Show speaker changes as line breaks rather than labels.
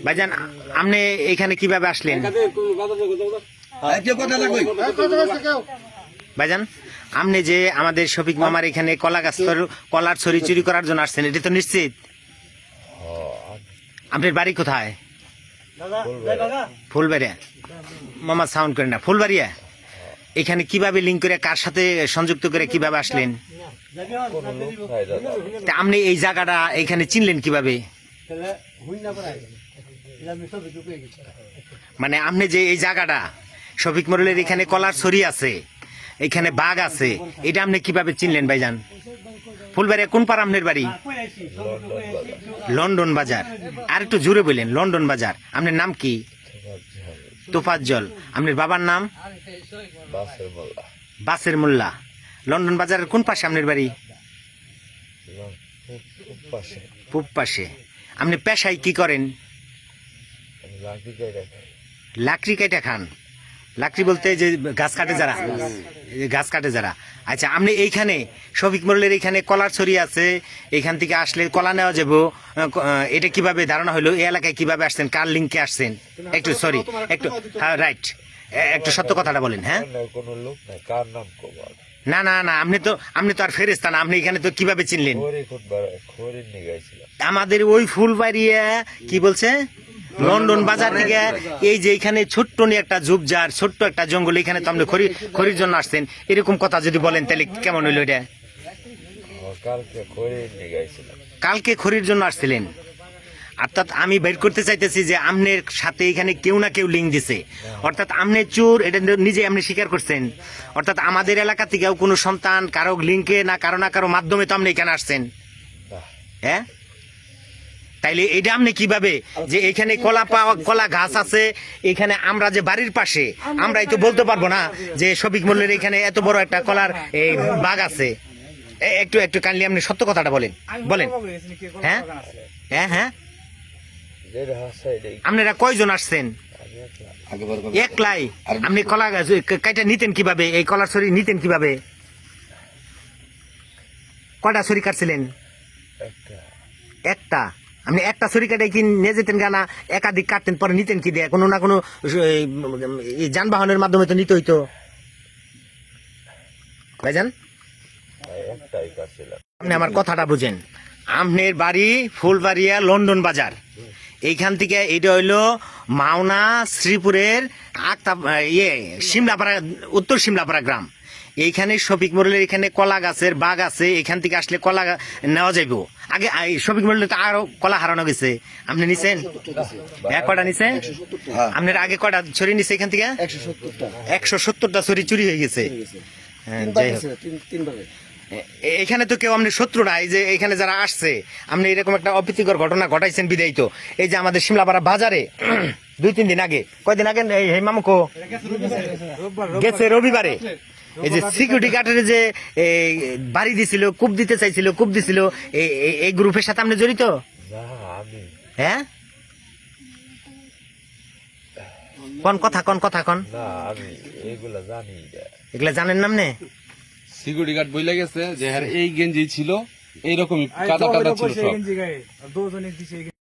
ভাইজান আপনি এখানে কিভাবে আসলেন? ভাইজান আপনি যে আমাদের শফিক মামার এখানে কলা গাছ কলার ছড়ি চুরি করার জন্য আসছেন, এটা তো নিশ্চিত? আপনার বাড়ি কোথায়? ফুলবাড়িয়া। মামা সাউন্ড করেন না। ফুলবাড়িয়া। এখানে কিভাবে লিঙ্ক করে, কার সাথে সংযুক্ত করে কিভাবে আসলেন? আপনি এই জায়গাটা এখানে চিনলেন কিভাবে? মানে আপনি যে এই জায়গাটা শফিক মোড়লের এখানে কলার ছড়ি আছে, এখানে বাঘ আছে, এটা আপনি কিভাবে চিনলেন ভাইজান? ফুলবাড়িয়া কোন পাড়া আপনার বাড়ি? লন্ডন বাজার। আর একটু জোরে বললেন। লন্ডন বাজার। আপনার নাম কি? তোফাজ্জল। আপনার বাবার নাম? বাসের মোল্লা। লন্ডন বাজারের কোন পাশে আপনার বাড়ি? পূব পাশে। আপনি পেশায় কি করেন? লাকড়ি কেটে খান। লাকড়ি বলতে যে গাছ কাটে যারা, গাছ কাটে যারা। আচ্ছা, আপনি এইখানে শফিক মোড়লের এইখানে কলার ছড়ি আছে, এইখান থেকে আসলে কলা নেওয়া যাবো, এটা কিভাবে ধারণা হলো? এই এলাকায় কিভাবে আসছেন? কার লিঙ্কে আসছেন? একটু সরি, একটু, হ্যাঁ রাইট, একটু সত্য কথাটা বলেন। হ্যাঁ, না না না, আপনি তো আর ফেরেস্তা না। আপনি এখানে তো কিভাবে চিনলেন? আমাদের ওই ফুলবাড়িয়া কি বলছে, লন্ডন বাজার থেকে এই যে এখানে ছোট্ট একটা ঝুপঝাড়, ছোট্ট একটা জঙ্গল, এখানে তো আপনি খড়ির জন্য আসছেন, এরকম কথা যদি বলেন তাহলে কেমন হইল এটা? কালকে খড়ির জন্য আসছিলেন। অর্থাৎ আমি বের করতে চাইতেছি যে আপনার সাথে এখানে কেউ না কেউ লিঙ্ক দিছে, অর্থাৎ আপনি চোর, এটা নিজে আপনি স্বীকার করছেন। অর্থাৎ আমাদের এলাকা থেকেও কোনো সন্তান কারো লিঙ্কে না কারো মাধ্যমে তো আপনি এখানে আসছেন। হ্যাঁ, তাইলে এটা আপনি কিভাবে, যে এখানে কলা গাছ আছে, এখানে আমরা যে বাড়ির পাশে, আমরা তো বলতে পারবো না যে শফিক মোল্লের এখানে এত বড় একটা কলার এই বাগ আছে? একটু কাইন্ডলি আপনি সত্য কথাটা বলেন। হ্যাঁ হ্যাঁ হ্যাঁ, আপনারা কয়জন আসছেন? একলাই। আপনি কলা গাছ কাইটা নিতেন কিভাবে? এই কলার ছড়ি নিতেন কিভাবে? কয়টা ছড়ি কাটছিলেন? একটা। আপনি একটা ছড়ি কাটে কি নিয়ে যেতেন গানা? একাধিক কাটতেন, পরে নিতেন কি দিয়ে? কোনো না কোনো যানবাহনের মাধ্যমে তো নিতে হইতো ভাইজান। আপনি আমার কথাটা বুঝেন। আপনার বাড়ি ফুলবাড়িয়া, লন্ডন বাজার। এইখান থেকে এটা হইলো মাওনা শ্রীপুরের শিমলাপাড়া, উত্তর শিমলাপাড়া গ্রাম। এইখানে শফিক মোড়লের এখানে কলা গাছের বাগ আছে, এখান থেকে আসলে কলা নেওয়া যাইব। আগে শফিক মোড়লের তো আরো কলা হারানো গেছে, আপনি নিছেন? কটা নিছে? আপনার আগে কটা ছড়ি নিছে এখান থেকে? 170টা ছড়ি চুরি হয়ে গেছে। যাই হোক, এখানে তো কেউ আপনি শত্রু নাই, যে এখানে যারা আসছে আপনি এরকম একটা অপ্রীতিকর ঘটনা ঘটাইছেন বিদায়ী তো। এই যে আমাদের শিমলাপাড়া বাজারে 2-3 দিন আগে, কয়দিন আগে এই মামুকো গেছে রবিবারে, এই যে সিকিউরিটি গার্ডের যে বাড়ি দিছিল, কূপ দিতে চাইছিল, কূপ দিছিল, এই গ্রুপের সাথে আপনি জড়িত? হ্যাঁ, কোন কথা কন? এগুলা জানেন না আপনি?
সিকিউরিটি গার্ড বইলে গেছে যে এই গেঞ্জি ছিল, এইরকমই কাদা ছিল সব।